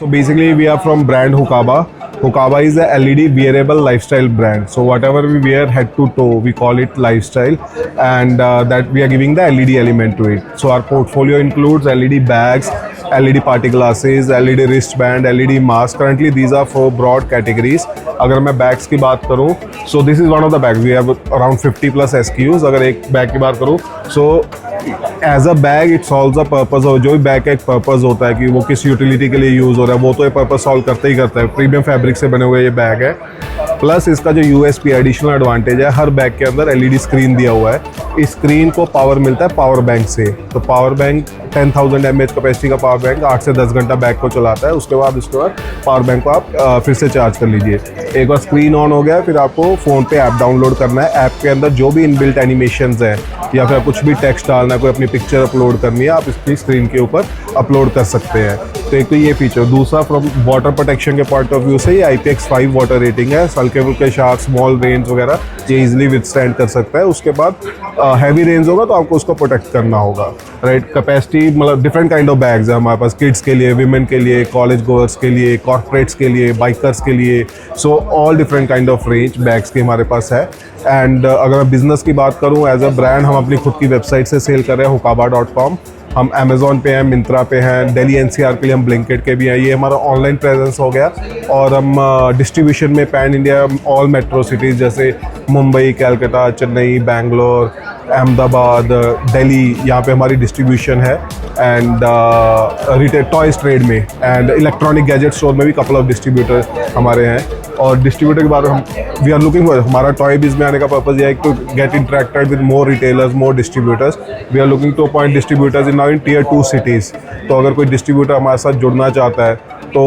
So basically we are from brand Hukaba. Hukaba is a LED wearable lifestyle brand. So whatever we wear head to toe, we call it lifestyle, and that we are giving the LED element to it. So our portfolio includes LED bags, LED party glasses, LED wristband, LED mask. Currently these are 4 broad categories. अगर मैं bags की बात करूँ, so this is one of the bags. We have around 50 plus SKUs. अगर एक bag की बात करूँ, so as a bag it solve a purpose. और जो भी बैग का एक पर्पज होता है कि वो किस यूटिलिटी के लिए यूज़ हो रहा है, वो तो ये पर्पज सॉल्व करते ही करता है। प्रीमियम फैब्रिक से बने हुए ये बैग है। प्लस इसका जो यूएसपी एडिशनल एडवांटेज है, हर बैग के अंदर एलईडी स्क्रीन दिया हुआ है। इस स्क्रीन को पावर मिलता है पावर बैंक से। तो पावर बैंक 10,000 mAh कैपेसिटी का पावर बैंक 8 से 10 घंटा बैग को चलाता है। उसके बाद पावर बैंक को आप फिर से चार्ज कर लीजिए। एक बार स्क्रीन ऑन हो गया, फिर आपको फ़ोन पे ऐप डाउनलोड करना है। ऐप के अंदर जो भी इनबिल्ट एनिमेशंस हैं या फिर कुछ भी टेक्स्ट डालना है, कोई अपनी पिक्चर अपलोड करनी है, आप इसकी स्क्रीन के ऊपर अपलोड कर सकते हैं। तो एक तो ये फीचर। दूसरा, फ्रॉम वाटर प्रोटेक्शन के पॉइंट ऑफ व्यू से ये IPX5 वाटर रेटिंग है। हल्के फुल्के शार्क, स्मॉल रेंज वगैरह ये इजीली विथस्टैंड कर सकता है। उसके बाद हैवी रेंज होगा तो आपको उसको प्रोटेक्ट करना होगा, राइट। कैपेसिटी मतलब डिफरेंट काइंड ऑफ बैग्स है हमारे पास, किड्स के लिए, विमेन के लिए, कॉलेज गोअर्स के लिए, कॉर्पोरेट्स के लिए, बाइकर्स के लिए। So all different kind of range bags की हमारे पास है। एंड अगर मैं बिजनेस की बात करूँ, एज अ ब्रांड हम अपनी खुद की वेबसाइट से सेल कर रहे हैं, hukaba.com। हम अमेज़ॉन पे हैं, मिंत्रा पे हैं, दिल्ली NCR के लिए हम ब्लिंकिट के भी हैं। ये हमारा ऑनलाइन प्रेजेंस हो गया। और हम डिस्ट्रीब्यूशन में pan India all metro cities जैसे मुंबई, कलकत्ता, चेन्नई, बेंगलोर, अहमदाबाद, दिल्ली, यहाँ पे हमारी डिस्ट्रीब्यूशन है। एंड रिटेल टॉयज ट्रेड में एंड इलेक्ट्रॉनिक गैजेट स्टोर में भी कपल ऑफ डिस्ट्रीब्यूटर हमारे हैं। और डिस्ट्रीब्यूटर के बारे में हम वी आर लुकिंग फॉर, हमारा टॉय बिज में आने का पर्पज़ ये है to get interacted with more retailers, more distributors. We are looking to appoint distributors in now in Tier 2 cities. तो अगर कोई डिस्ट्रीब्यूटर हमारे साथ जुड़ना चाहता है तो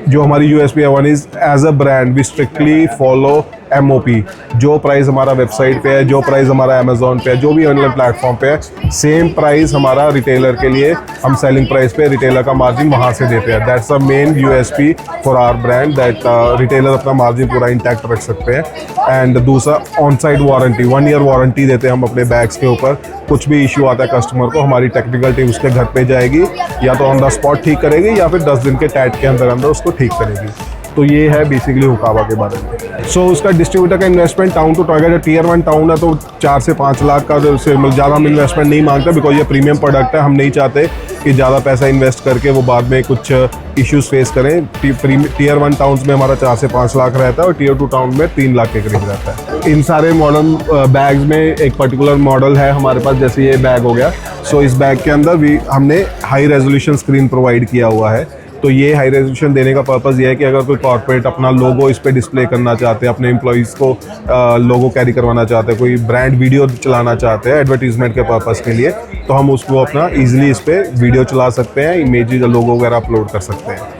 जो हमारी USP है, one is as a brand we strictly follow MOP। जो प्राइस हमारा वेबसाइट पे है, जो प्राइस हमारा अमेज़ॉन पे है, जो भी ऑनलाइन प्लेटफॉर्म पे है, सेम प्राइस हमारा रिटेलर के लिए हम सेलिंग प्राइस पे रिटेलर का मार्जिन वहाँ से देते हैं। That's a main USP for our brand, that retailer अपना मार्जिन पूरा इंटैक्ट रख सकते हैं। एंड दूसरा, on site warranty, 1 year warranty देते हैं हम अपने बैग्स के ऊपर। कुछ भी इशू आता है कस्टमर को, हमारी टेक्निकल टीम उसके घर पे जाएगी, या तो ऑन द स्पॉट ठीक करेगी या फिर 10 दिन के टैट के अंदर अंदर उसको ठीक करेगी। तो ये है बेसिकली हुकाबा के बारे में। सो उसका डिस्ट्रीब्यूटर का इन्वेस्टमेंट टाउन टू टाउन, जो Tier 1 टाउन है तो 4 से 5 लाख का से ज़्यादा हम इन्वेस्टमेंट नहीं मांगते, बिकॉज ये प्रीमियम प्रोडक्ट है। हम नहीं चाहते कि ज़्यादा पैसा इन्वेस्ट करके वो बाद में कुछ इश्यूज़ फेस करें। Tier 1 टाउन्स में हमारा 4 से 5 लाख रहता है और Tier 2 टाउन में 3 लाख के करीब रहता है। इन सारे मॉडर्न बैग्स में एक पर्टिकुलर मॉडल है हमारे पास, जैसे ये बैग हो गया। सो इस बैग के अंदर भी हमने हाई रेजोल्यूशन स्क्रीन प्रोवाइड किया हुआ है। तो ये हाई रेजोल्यूशन देने का पर्पज़ ये है कि अगर कोई कॉर्पोरेट अपना लोगो इस पे डिस्प्ले करना चाहते हैं, अपने एम्प्लॉइज़ को लोगो कैरी करवाना चाहते हैं, कोई ब्रांड वीडियो चलाना चाहते हैं एडवर्टीजमेंट के पर्पज़ के लिए, तो हम उसको अपना ईजिली इस पर वीडियो चला सकते हैं, इमेजेस, लोगो वगैरह अपलोड कर सकते हैं।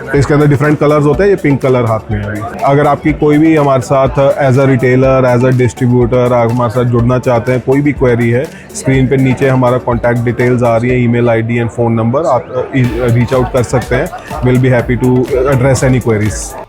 तो इसके अंदर डिफरेंट कलर्स होते हैं। ये पिंक कलर हाथ में है अभी। अगर आपकी कोई भी हमारे साथ as a retailer, as a distributor हमारे साथ जुड़ना चाहते हैं, कोई भी क्वेरी है, स्क्रीन पे नीचे हमारा कॉन्टैक्ट डिटेल्स आ रही है, email ID and phone number, आप रीच आउट कर सकते हैं। Will be happy to address any queries.